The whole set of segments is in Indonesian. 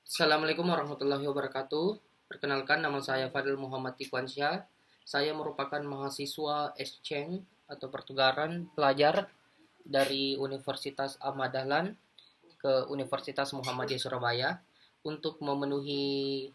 Assalamualaikum warahmatullahi wabarakatuh. Perkenalkan, nama saya Fadil Muhammad Tikwansyah. Saya merupakan mahasiswa exchange atau pertukaran pelajar dari Universitas Ahmad Dahlan ke Universitas Muhammadiyah Surabaya untuk memenuhi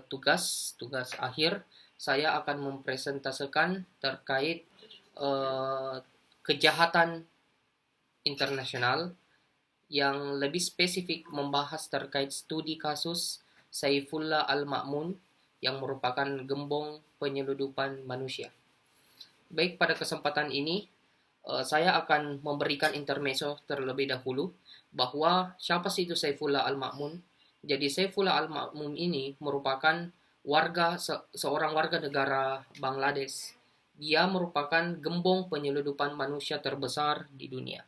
tugas akhir. Saya akan mempresentasikan terkait uh, kejahatan internasional yang lebih spesifik membahas terkait studi kasus Saifullah Al-Ma'mun yang merupakan gembong penyeludupan manusia. Baik, pada kesempatan ini saya akan memberikan intermezzo terlebih dahulu bahwa siapa sih itu Saifullah Al-Ma'mun. Jadi Saifullah Al-Ma'mun ini merupakan seorang warga negara Bangladesh. Dia merupakan gembong penyeludupan manusia terbesar di dunia.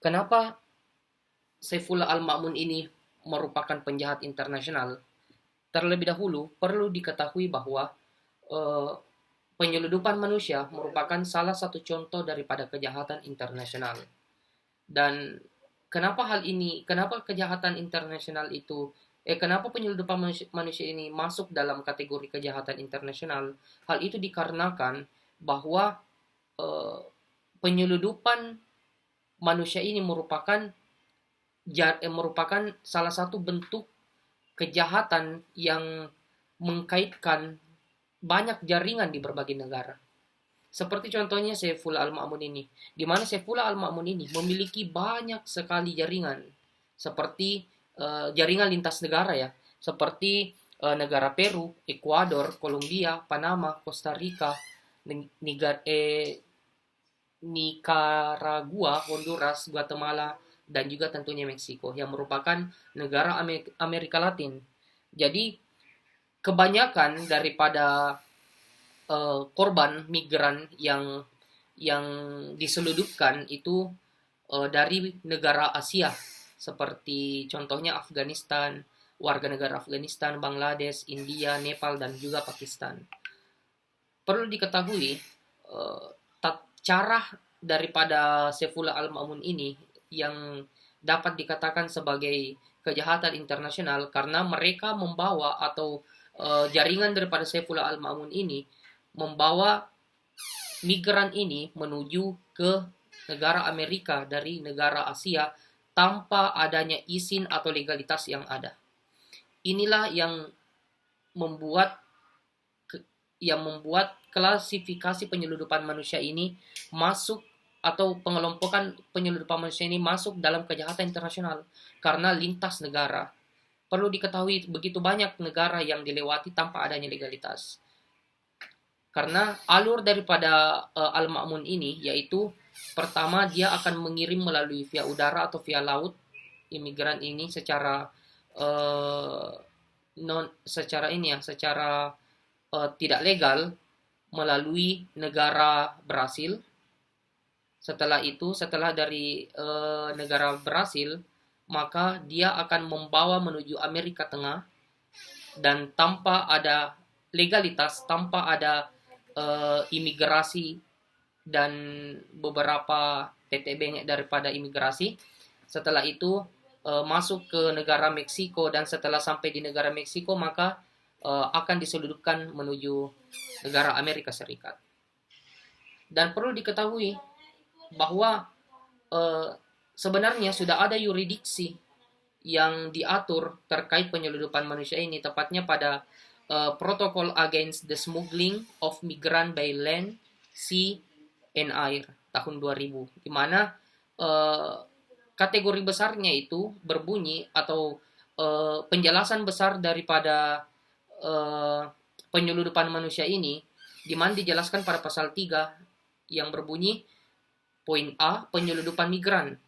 Kenapa Saifullah Al-Ma'mun ini merupakan penjahat internasional? Terlebih dahulu perlu diketahui bahwa eh, penyeludupan manusia merupakan salah satu contoh daripada kejahatan internasional. Dan kenapa kejahatan internasional itu, kenapa penyeludupan manusia ini masuk dalam kategori kejahatan internasional? Hal itu dikarenakan bahwa eh, penyeludupan manusia ini merupakan salah satu bentuk kejahatan yang mengkaitkan banyak jaringan di berbagai negara. Seperti contohnya Saifullah Al-Ma'mun ini, di mana Saifullah Al-Ma'mun ini memiliki banyak sekali jaringan, seperti jaringan lintas negara ya, seperti negara Peru, Ekuador, Kolombia, Panama, Costa Rica, Nicaragua, Honduras, Guatemala, dan juga tentunya Meksiko yang merupakan negara Amerika Latin. Jadi kebanyakan daripada korban migran yang diseludupkan itu dari negara Asia seperti contohnya Afghanistan, warga negara Afghanistan, Bangladesh, India, Nepal, dan juga Pakistan. Perlu diketahui eh, cara daripada Saifullah Al-Ma'mun ini yang dapat dikatakan sebagai kejahatan internasional karena mereka membawa atau jaringan daripada Saifullah Al-Ma'mun ini membawa migran ini menuju ke negara Amerika dari negara Asia tanpa adanya izin atau legalitas yang ada. Inilah membuat yang membuat klasifikasi penyeludupan manusia ini masuk atau pengelompokan penyeludupan manusia ini masuk dalam kejahatan internasional karena lintas negara. Perlu diketahui begitu banyak negara yang dilewati tanpa adanya legalitas. Karena alur daripada Al-Ma'mun ini yaitu pertama dia akan mengirim melalui via udara atau via laut imigran ini secara secara tidak legal melalui negara Brasil. Setelah dari negara Brasil, maka dia akan membawa menuju Amerika Tengah dan tanpa ada legalitas, tanpa ada imigrasi dan beberapa TTB daripada imigrasi. Setelah itu masuk ke negara Meksiko dan setelah sampai di negara Meksiko maka akan diseludupkan menuju negara Amerika Serikat. Dan perlu diketahui bahwa sebenarnya sudah ada yuridiksi yang diatur terkait penyeludupan manusia ini, tepatnya pada Protocol Against the Smuggling of Migrant by Land, Sea, and Air tahun 2000, di mana kategori besarnya itu berbunyi atau penjelasan besar daripada penyeludupan manusia ini, di mana dijelaskan pada pasal 3 yang berbunyi poin A, penyeludupan migran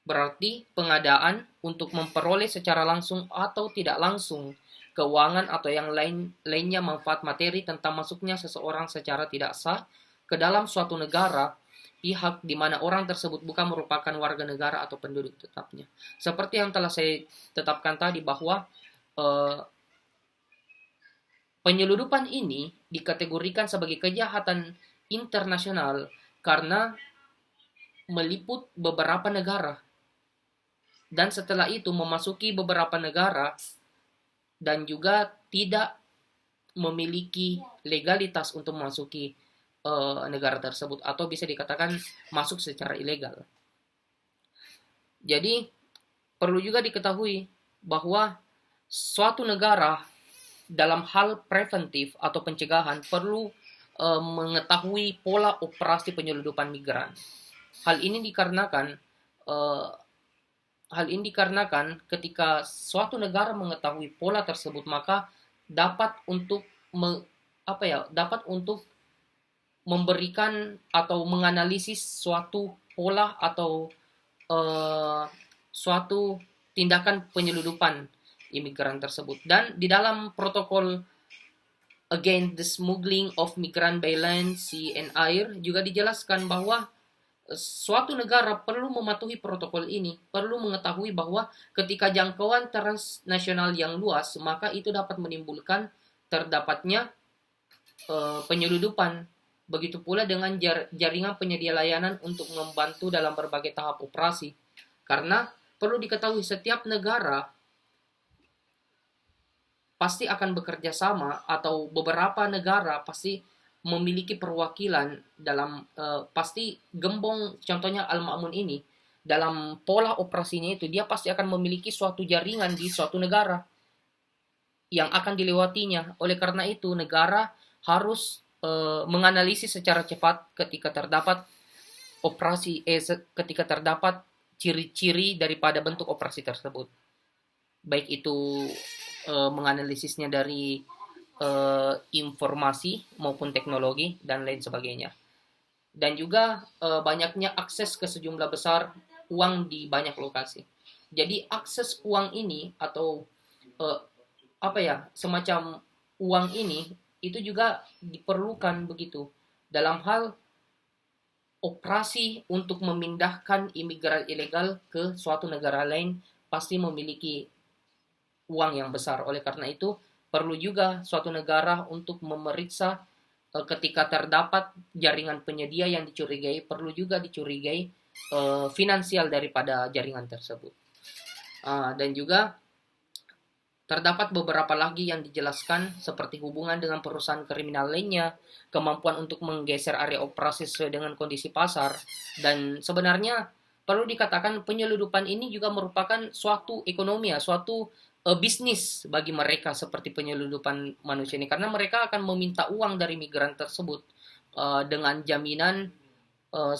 berarti pengadaan untuk memperoleh secara langsung atau tidak langsung keuangan atau yang lainnya manfaat materi tentang masuknya seseorang secara tidak sah ke dalam suatu negara pihak di mana orang tersebut bukan merupakan warga negara atau penduduk tetapnya. Seperti yang telah saya tetapkan tadi bahwa penyeludupan ini dikategorikan sebagai kejahatan internasional karena meliput beberapa negara. dan setelah itu memasuki beberapa negara dan juga tidak memiliki legalitas untuk memasuki negara tersebut, atau bisa dikatakan masuk secara ilegal. Jadi perlu juga diketahui bahwa suatu negara dalam hal preventif atau pencegahan perlu mengetahui pola operasi penyeludupan migran. Hal ini dikarenakan eh, ketika suatu negara mengetahui pola tersebut, maka dapat untuk dapat untuk memberikan atau menganalisis suatu pola atau eh, suatu tindakan penyeludupan imigran tersebut. Dan di dalam protokol Against the Smuggling of Migrant by Land, Sea, and Air juga dijelaskan bahwa suatu negara perlu mematuhi protokol ini, perlu mengetahui bahwa ketika jangkauan transnasional yang luas, maka itu dapat menimbulkan terdapatnya penyeludupan. Begitu pula dengan jaringan penyedia layanan untuk membantu dalam berbagai tahap operasi. Karena perlu diketahui setiap negara pasti akan bekerja sama, atau beberapa negara pasti memiliki perwakilan dalam pasti gembong, contohnya Al-Ma'mun ini, dalam pola operasinya itu dia pasti akan memiliki suatu jaringan di suatu negara yang akan dilewatinya. Oleh karena itu negara harus menganalisis secara cepat ketika terdapat ketika terdapat ciri-ciri daripada bentuk operasi tersebut, baik itu menganalisisnya dari informasi maupun teknologi dan lain sebagainya. Dan juga banyaknya akses ke sejumlah besar uang di banyak lokasi. Jadi akses uang ini atau semacam uang ini itu juga diperlukan begitu dalam hal operasi untuk memindahkan imigran ilegal ke suatu negara lain, pasti memiliki uang yang besar. Oleh karena itu perlu juga suatu negara untuk memeriksa ketika terdapat jaringan penyedia yang dicurigai, perlu juga dicurigai finansial daripada jaringan tersebut. Dan juga terdapat beberapa lagi yang dijelaskan seperti hubungan dengan perusahaan kriminal lainnya, kemampuan untuk menggeser area operasi sesuai dengan kondisi pasar, dan sebenarnya perlu dikatakan penyeludupan ini juga merupakan suatu ekonomi, suatu bisnis bagi mereka seperti penyeludupan manusia ini, karena mereka akan meminta uang dari migran tersebut dengan jaminan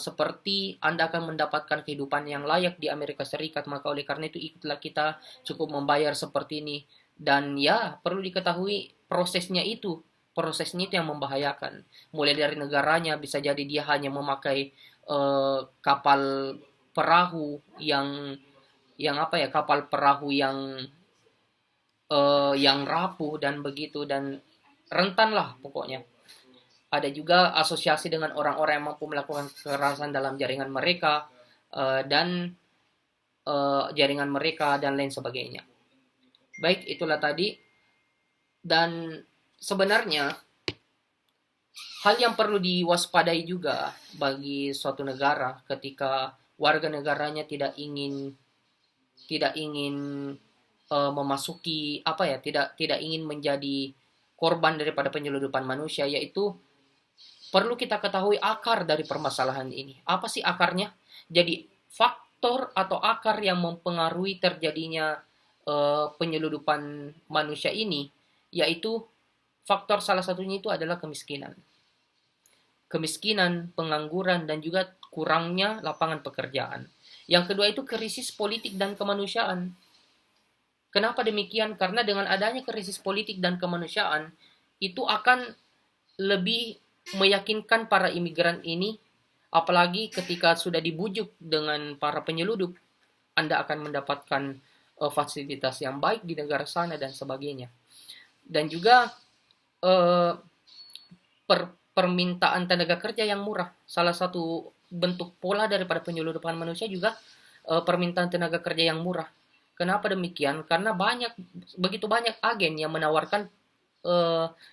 seperti Anda akan mendapatkan kehidupan yang layak di Amerika Serikat, maka oleh karena itu ikutlah kita, cukup membayar seperti ini. Dan ya perlu diketahui prosesnya itu yang membahayakan. Mulai dari negaranya, bisa jadi dia hanya memakai kapal perahu kapal perahu yang rapuh dan begitu, dan rentan lah pokoknya. Ada juga asosiasi dengan orang-orang yang mampu melakukan kekerasan dalam jaringan mereka dan lain sebagainya. Baik, itulah tadi. Dan sebenarnya hal yang perlu diwaspadai juga bagi suatu negara ketika warga negaranya tidak ingin memasuki tidak ingin menjadi korban daripada penyeludupan manusia, yaitu perlu kita ketahui akar dari permasalahan ini. Apa sih akarnya? Jadi faktor atau akar yang mempengaruhi terjadinya penyeludupan manusia ini, yaitu faktor salah satunya itu adalah kemiskinan. Kemiskinan, pengangguran, dan juga kurangnya lapangan pekerjaan. Yang kedua itu krisis politik dan kemanusiaan. Kenapa demikian? Karena dengan adanya krisis politik dan kemanusiaan, itu akan lebih meyakinkan para imigran ini, apalagi ketika sudah dibujuk dengan para penyeludup, Anda akan mendapatkan fasilitas yang baik di negara sana dan sebagainya. Dan juga permintaan tenaga kerja yang murah. Salah satu bentuk pola daripada penyeludupan manusia juga permintaan tenaga kerja yang murah. Kenapa demikian? Karena begitu banyak agen yang menawarkan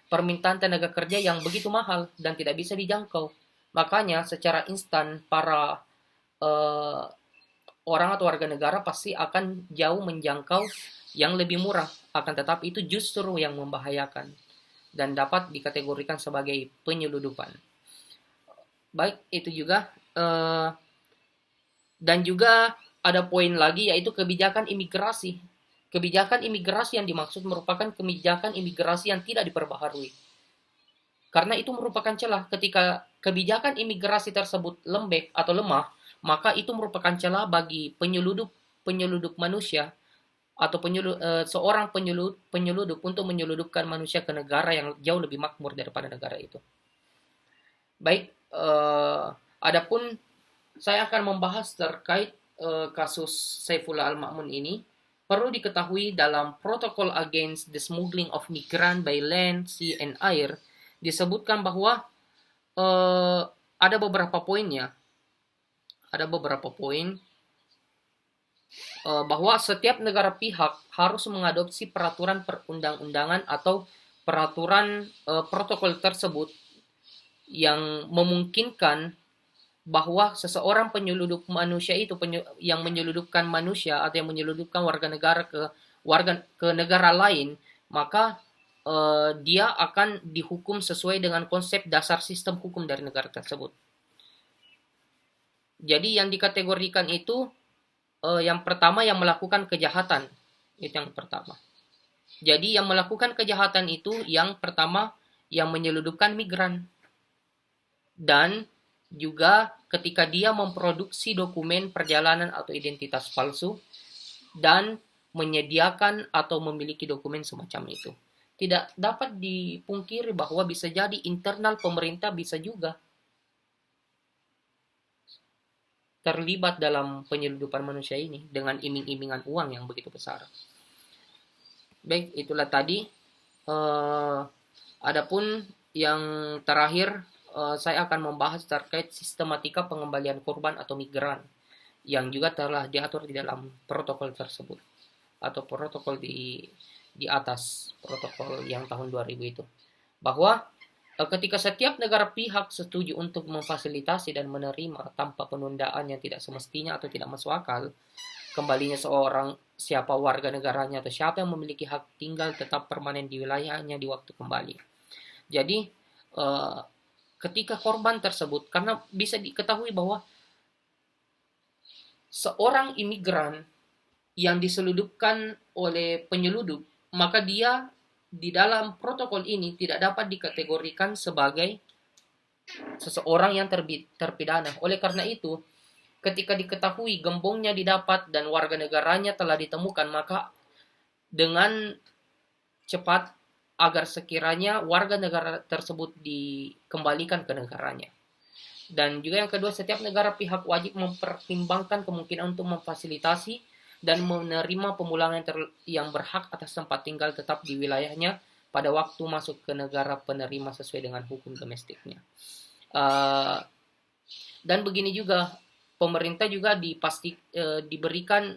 permintaan tenaga kerja yang begitu mahal dan tidak bisa dijangkau. Makanya secara instan para orang atau warga negara pasti akan jauh menjangkau yang lebih murah. Akan tetapi itu justru yang membahayakan dan dapat dikategorikan sebagai penyeludupan. Baik, itu juga. Dan juga ada poin lagi yaitu kebijakan imigrasi. Kebijakan imigrasi yang dimaksud merupakan kebijakan imigrasi yang tidak diperbaharui. Karena itu merupakan celah ketika kebijakan imigrasi tersebut lembek atau lemah, maka itu merupakan celah bagi penyeludup manusia atau seorang penyeludup untuk menyeludupkan manusia ke negara yang jauh lebih makmur daripada negara itu. Baik, adapun saya akan membahas terkait kasus Saifullah Al-Ma'mun ini. Perlu diketahui dalam Protocol Against the Smuggling of Migrant by Land, Sea, and Air disebutkan bahwa ada beberapa poinnya. Ada beberapa poin bahwa setiap negara pihak harus mengadopsi peraturan perundang-undangan atau peraturan protokol tersebut yang memungkinkan bahwa seseorang penyeludup manusia itu yang menyeludupkan manusia atau yang menyeludupkan warga negara ke negara lain, maka dia akan dihukum sesuai dengan konsep dasar sistem hukum dari negara tersebut. Jadi yang dikategorikan itu yang pertama yang melakukan kejahatan, itu yang pertama. Jadi yang melakukan kejahatan itu yang pertama yang menyeludupkan migran. Dan juga ketika dia memproduksi dokumen perjalanan atau identitas palsu dan menyediakan atau memiliki dokumen semacam itu. Tidak dapat dipungkiri bahwa bisa jadi internal pemerintah bisa juga terlibat dalam penyeludupan manusia ini dengan iming-imingan uang yang begitu besar. Baik, itulah tadi. Adapun yang terakhir, saya akan membahas terkait sistematika pengembalian korban atau migran yang juga telah diatur di dalam protokol tersebut atau protokol di atas protokol yang tahun 2000 itu, bahwa ketika setiap negara pihak setuju untuk memfasilitasi dan menerima tanpa penundaan yang tidak semestinya atau tidak masuk akal kembalinya seorang siapa warga negaranya atau siapa yang memiliki hak tinggal tetap permanen di wilayahnya di waktu kembali. Jadi ketika korban tersebut, karena bisa diketahui bahwa seorang imigran yang diseludupkan oleh penyeludup, maka dia di dalam protokol ini tidak dapat dikategorikan sebagai seseorang yang terpidana. Oleh karena itu, ketika diketahui gembongnya didapat dan warga negaranya telah ditemukan, maka dengan cepat agar sekiranya warga negara tersebut dikembalikan ke negaranya. Dan juga yang kedua, setiap negara pihak wajib mempertimbangkan kemungkinan untuk memfasilitasi dan menerima pemulangan yang berhak atas tempat tinggal tetap di wilayahnya pada waktu masuk ke negara penerima sesuai dengan hukum domestiknya. Dan begini juga, pemerintah juga diberikan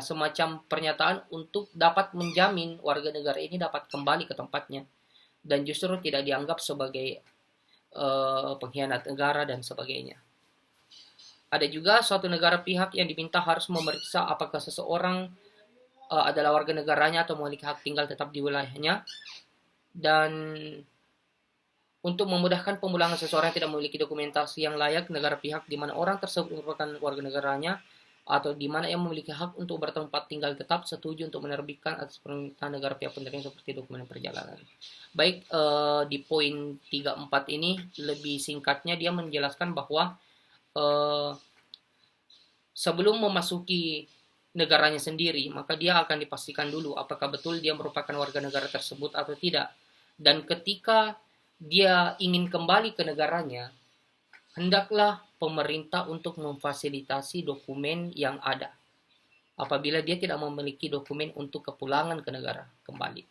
semacam pernyataan untuk dapat menjamin warga negara ini dapat kembali ke tempatnya dan justru tidak dianggap sebagai pengkhianat negara dan sebagainya. Ada juga suatu negara pihak yang diminta harus memeriksa apakah seseorang adalah warga negaranya atau memiliki hak tinggal tetap di wilayahnya, dan untuk memudahkan pemulangan seseorang yang tidak memiliki dokumentasi yang layak, negara pihak di mana orang tersebut merupakan warga negaranya atau di mana yang memiliki hak untuk bertempat tinggal tetap setuju untuk menerbitkan atas permintaan negara pihak penerima seperti dokumen perjalanan. Baik, di poin 34 ini lebih singkatnya dia menjelaskan bahwa sebelum memasuki negaranya sendiri, maka dia akan dipastikan dulu apakah betul dia merupakan warga negara tersebut atau tidak. Dan ketika dia ingin kembali ke negaranya, hendaklah pemerintah untuk memfasilitasi dokumen yang ada apabila dia tidak memiliki dokumen untuk kepulangan ke negara kembali.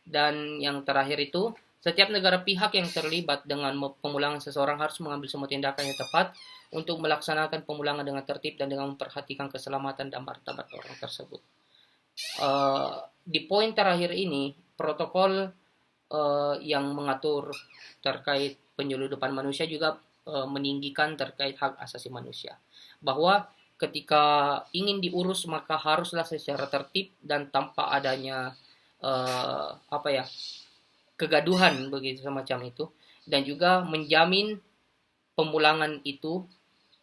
Dan yang terakhir itu, setiap negara pihak yang terlibat dengan pemulangan seseorang harus mengambil semua tindakan yang tepat untuk melaksanakan pemulangan dengan tertib dan dengan memperhatikan keselamatan dan martabat orang tersebut. Di poin terakhir ini, protokol yang mengatur terkait penyeludupan manusia juga meninggikan terkait hak asasi manusia. bahwa ketika ingin diurus maka haruslah secara tertib dan tanpa adanya apa ya, kegaduhan begitu semacam itu, dan juga menjamin pemulangan itu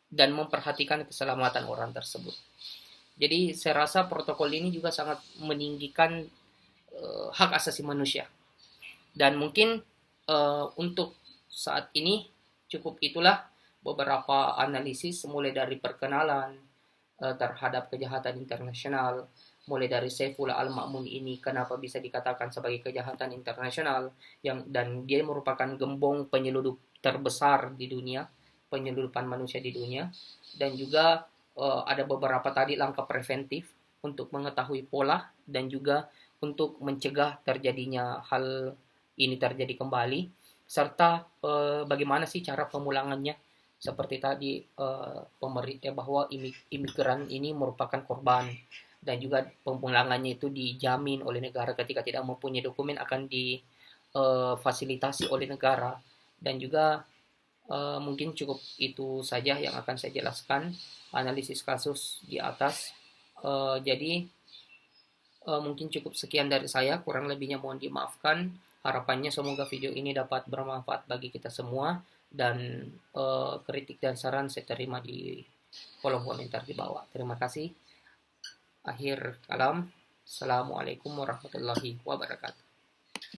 dan memperhatikan keselamatan orang tersebut. Jadi saya rasa protokol ini juga sangat meninggikan hak asasi manusia. Dan mungkin untuk saat ini cukup itulah beberapa analisis mulai dari perkenalan terhadap kejahatan internasional, mulai dari Saifullah Al-Ma'mun ini kenapa bisa dikatakan sebagai kejahatan internasional dan dia merupakan gembong penyeludup terbesar di dunia, penyeludupan manusia di dunia, dan juga ada beberapa tadi langkah preventif untuk mengetahui pola dan juga untuk mencegah terjadinya hal ini terjadi kembali, serta bagaimana sih cara pemulangannya, seperti tadi pemerintah bahwa imigran ini merupakan korban dan juga pemulangannya itu dijamin oleh negara ketika tidak mempunyai dokumen akan difasilitasi oleh negara. Dan juga mungkin cukup itu saja yang akan saya jelaskan analisis kasus di atas. Jadi mungkin cukup sekian dari saya, kurang lebihnya mohon dimaafkan. Harapannya semoga video ini dapat bermanfaat bagi kita semua, dan kritik dan saran saya terima di kolom komentar di bawah. Terima kasih. Akhir kalam. Assalamualaikum warahmatullahi wabarakatuh.